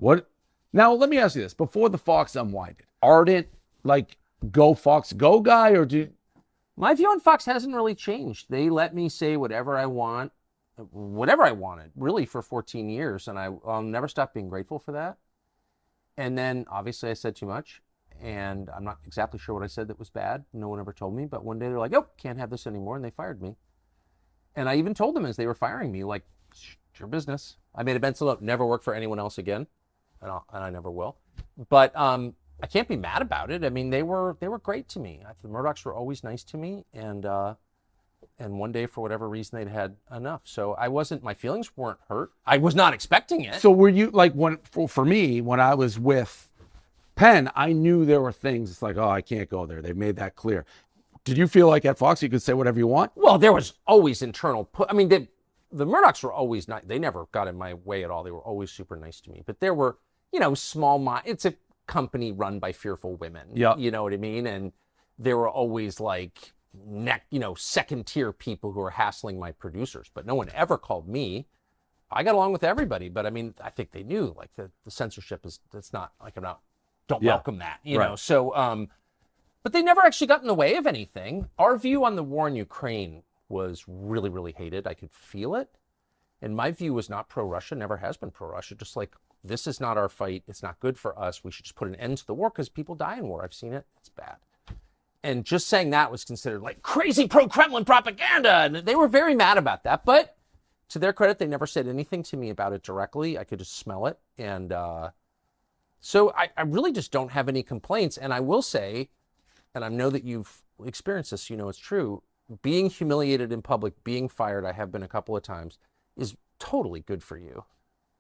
What? Now, let me ask you this. Before the Fox unwinded, Ardent, like, go Fox, go guy, or do you... My view on Fox hasn't really changed. They let me say whatever I want, whatever I wanted, really, for 14 years, and I'll never stop being grateful for that. And then, obviously, I said too much, and I'm not exactly sure what I said that was bad. No one ever told me, but one day they're like, oh, can't have this anymore, and they fired me. And I even told them as they were firing me, like, it's your business. I made a mental note, never work for anyone else again, and I never will. But I can't be mad about it. I mean, they were great to me. The Murdochs were always nice to me, and one day, for whatever reason, they'd had enough. So my feelings weren't hurt. I was not expecting it. So were you, like, for me, when I was with Penn, I knew there were things, it's like, oh, I can't go there. They made that clear. Did you feel like at Fox you could say whatever you want? Well, there was always internal, the Murdochs were always nice. They never got in my way at all. They were always super nice to me. But there were, it's a company run by fearful women. Yeah. You know what I mean? And there were always like second tier people who were hassling my producers, but no one ever called me. I got along with everybody, but I mean, I think they knew like the censorship that's not like, don't welcome that, you know? So, but they never actually got in the way of anything. Our view on the war in Ukraine was really, really hated. I could feel it. And my view was not pro-Russia, never has been pro-Russia. Just like, this is not our fight. It's not good for us. We should just put an end to the war because people die in war. I've seen it. It's bad. And just saying that was considered like crazy pro-Kremlin propaganda. And they were very mad about that. But to their credit, they never said anything to me about it directly. I could just smell it. And so I really just don't have any complaints. And I will say, and I know that you've experienced this, it's true, being humiliated in public, being fired, I have been a couple of times, is totally good for you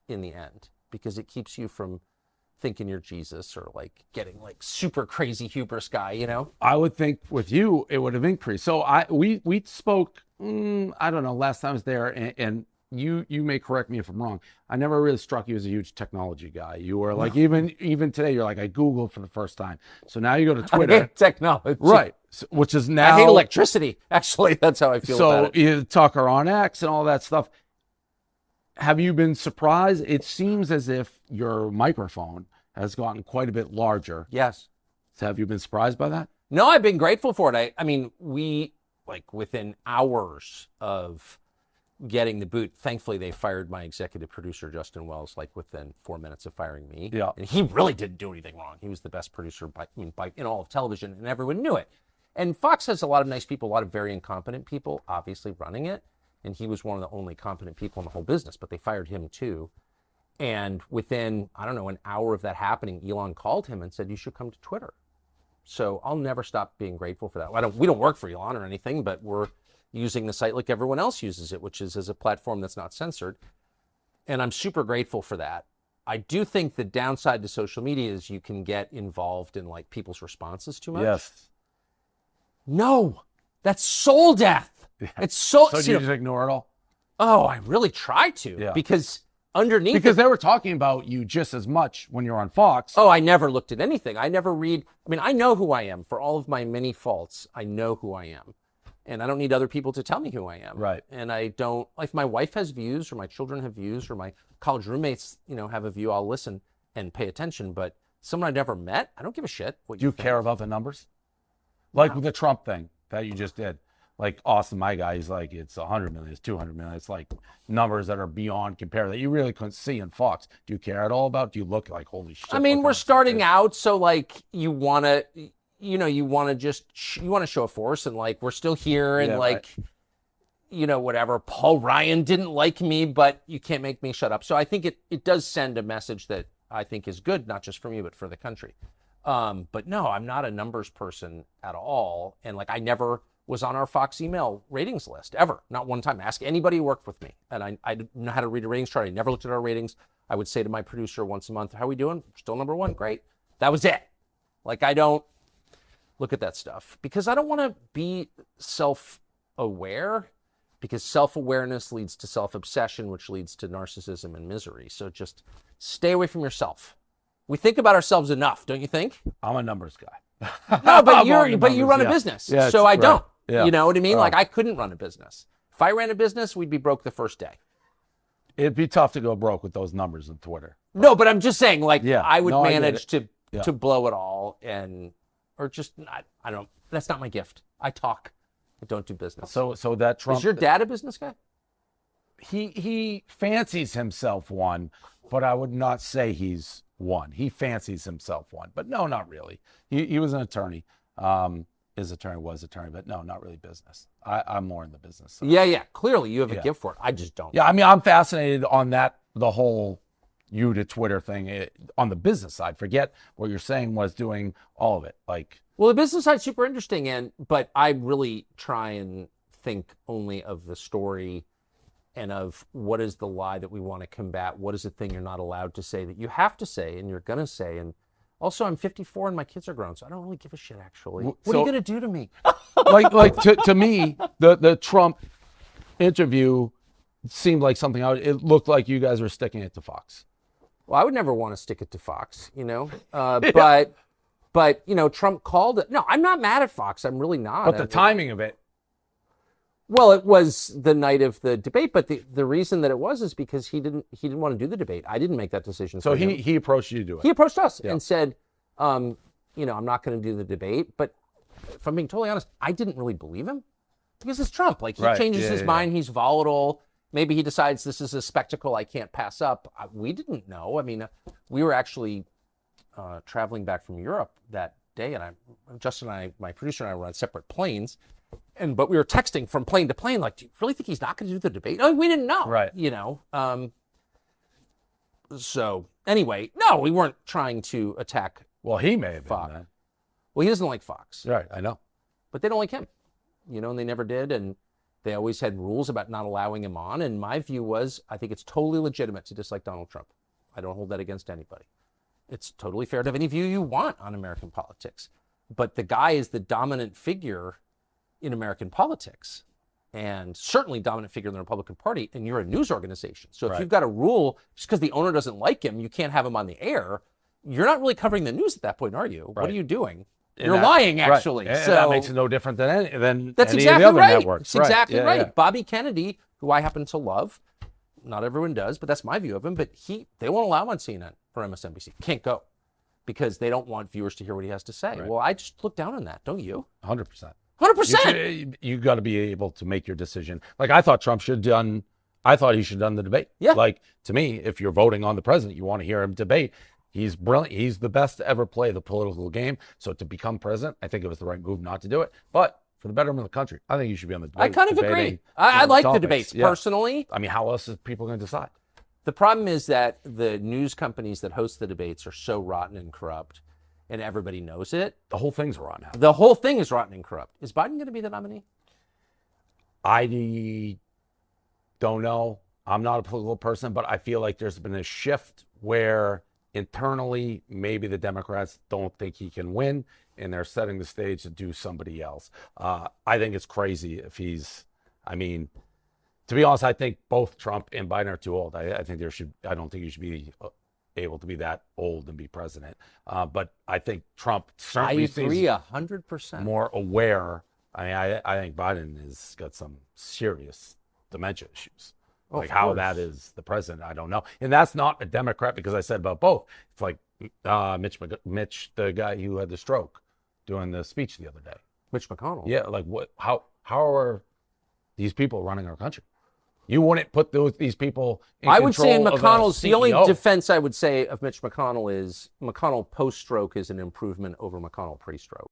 in the end, because it keeps you from thinking you're Jesus or like getting like super crazy hubris guy, I would think with you, it would have increased. So we spoke, I don't know, last time I was there, and you may correct me if I'm wrong. I never really struck you as a huge technology guy. You were like, even today, you're like, I Googled for the first time. So now you go to Twitter. I hate technology. Right. Which is now. I hate electricity. Actually, that's how I feel about it. So you Tucker on X and all that stuff. Have you been surprised? It seems as if your microphone has gotten quite a bit larger. Yes. So have you been surprised by that? No, I've been grateful for it. I mean, we, like, within hours of getting the boot, thankfully they fired my executive producer, Justin Wells, like within 4 minutes of firing me. Yeah. And he really didn't do anything wrong. He was the best producer in all of television, and everyone knew it. And Fox has a lot of nice people, a lot of very incompetent people, obviously, running it. And he was one of the only competent people in the whole business, but they fired him too. And within, I don't know, an hour of that happening, Elon called him and said, you should come to Twitter. So I'll never stop being grateful for that. We don't work for Elon or anything, but we're using the site like everyone else uses it, which is as a platform that's not censored. And I'm super grateful for that. I do think the downside to social media is you can get involved in like people's responses too much. Yes. No, that's soul death. Yeah. It's so you just ignore it all? Oh, I really try to, because underneath they were talking about you just as much when you're on Fox. Oh, I never looked at anything. I never read. I mean, I know who I am. For all of my many faults, I know who I am. And I don't need other people to tell me who I am. Right. And I don't, if my wife has views or my children have views or my college roommates, have a view, I'll listen and pay attention. But someone I never met, I don't give a shit what Do you care about the numbers? Like with the Trump thing that you just did. Like Austin, my guy, he's like, it's 100 million, it's 200 million. It's like numbers that are beyond compare that you really couldn't see in Fox. Do you care at all about? Do you look like, holy shit? I mean, we're starting out, so like you want to, you want to show a force, and like we're still here, and whatever. Paul Ryan didn't like me, but you can't make me shut up. So I think it does send a message that I think is good, not just for me, but for the country. But no, I'm not a numbers person at all. And like, I never was on our Fox email ratings list ever. Not one time. Ask anybody who worked with me. And I know how to read a ratings chart. I never looked at our ratings. I would say to my producer once a month, how are we doing? Still number one. Great. That was it. Like, I don't look at that stuff because I don't want to be self-aware, because self-awareness leads to self-obsession, which leads to narcissism and misery. So just stay away from yourself. We think about ourselves enough, don't you think? I'm a numbers guy. No, but you run a business. Yeah, so I don't. Yeah. You know what I mean? Like, I couldn't run a business. If I ran a business, we'd be broke the first day. It'd be tough to go broke with those numbers on Twitter. No, but I'm just saying, like, Yeah. I would No, I get manage it. to blow it all or just, I don't, that's not my gift. I talk. I don't do business. So that Trump. Is your dad a business guy? He fancies himself one, but I would not say he's one. He fancies himself one, but no, not really. He was an attorney. His attorney was attorney, but no, not really business. I'm more in the business side. Yeah. Clearly, you have a gift for it. I just don't. Yeah, I mean, I'm fascinated on the whole you to Twitter thing on the business side. Forget what you're saying was doing all of it. Like, well, the business side's super interesting, but I really try and think only of the story and of what is the lie that we want to combat. What is the thing you're not allowed to say that you have to say and you're going to say? And also, I'm 54 and my kids are grown, so I don't really give a shit, actually. What are you going to do to me? like to me, the Trump interview seemed like something it looked like you guys were sticking it to Fox. Well, I would never want to stick it to Fox, but Trump called it. No, I'm not mad at Fox. I'm really not. But the timing of it. Well, it was the night of the debate, but the reason that it was is because he didn't want to do the debate. I didn't make that decision. So he approached you to do it. He approached us and said, I'm not going to do the debate. But if I'm being totally honest, I didn't really believe him because it's Trump. Like, he changes his mind. He's volatile. Maybe he decides this is a spectacle I can't pass up. We didn't know. I mean, we were actually traveling back from Europe that day, and Justin and I, my producer and I, were on separate planes. But we were texting from plane to plane, like, do you really think he's not going to do the debate? Like, we didn't know. Right. So anyway, no, we weren't trying to attack. Well, he may have Fox. been that. Well, he doesn't like Fox. Right, I know. But they don't like him, and they never did. And they always had rules about not allowing him on. And my view was, I think it's totally legitimate to dislike Donald Trump. I don't hold that against anybody. It's totally fair to have any view you want on American politics. But the guy is the dominant figure in American politics, and certainly dominant figure in the Republican Party, and you're a news organization. So if you've got a rule, just because the owner doesn't like him, you can't have him on the air, you're not really covering the news at that point, are you? Right. What are you doing? You're lying, actually. Right. So that makes it no different than that's any exactly of the other right. networks. It's exactly right. Yeah. Bobby Kennedy, who I happen to love, not everyone does, but that's my view of him, but they won't allow him on CNN or MSNBC. Can't go because they don't want viewers to hear what he has to say. Right. Well, I just look down on that, don't you? 100%. 100%. You got to be able to make your decision. Like, I thought he should have done the debate. Yeah. Like, to me, if you're voting on the president, you want to hear him debate. He's brilliant. He's the best to ever play the political game. So to become president, I think it was the right move not to do it. But for the betterment of the country, I think you should be on the debate. I kind of agree. I like the debates personally. I mean, how else is people going to decide? The problem is that the news companies that host the debates are so rotten and corrupt, and everybody knows it. The whole thing's rotten. The whole thing is rotten and corrupt. Is Biden going to be the nominee? I don't know. I'm not a political person, but I feel like there's been a shift where internally, maybe the Democrats don't think he can win, and they're setting the stage to do somebody else. I think it's crazy if to be honest, I think both Trump and Biden are too old. I don't think you should be able to be that old and be president. But I think Trump certainly seems 100% more aware. I think Biden has got some serious dementia issues. Like how that is the president, I don't know. And that's not a Democrat, because I said about both. It's like Mitch, the guy who had the stroke, doing the speech the other day. Mitch McConnell. Yeah, like what? How are these people running our country? You wouldn't put these people in control. I would say in McConnell's, the only CEO. defense I would say of Mitch McConnell is McConnell post-stroke is an improvement over McConnell pre-stroke.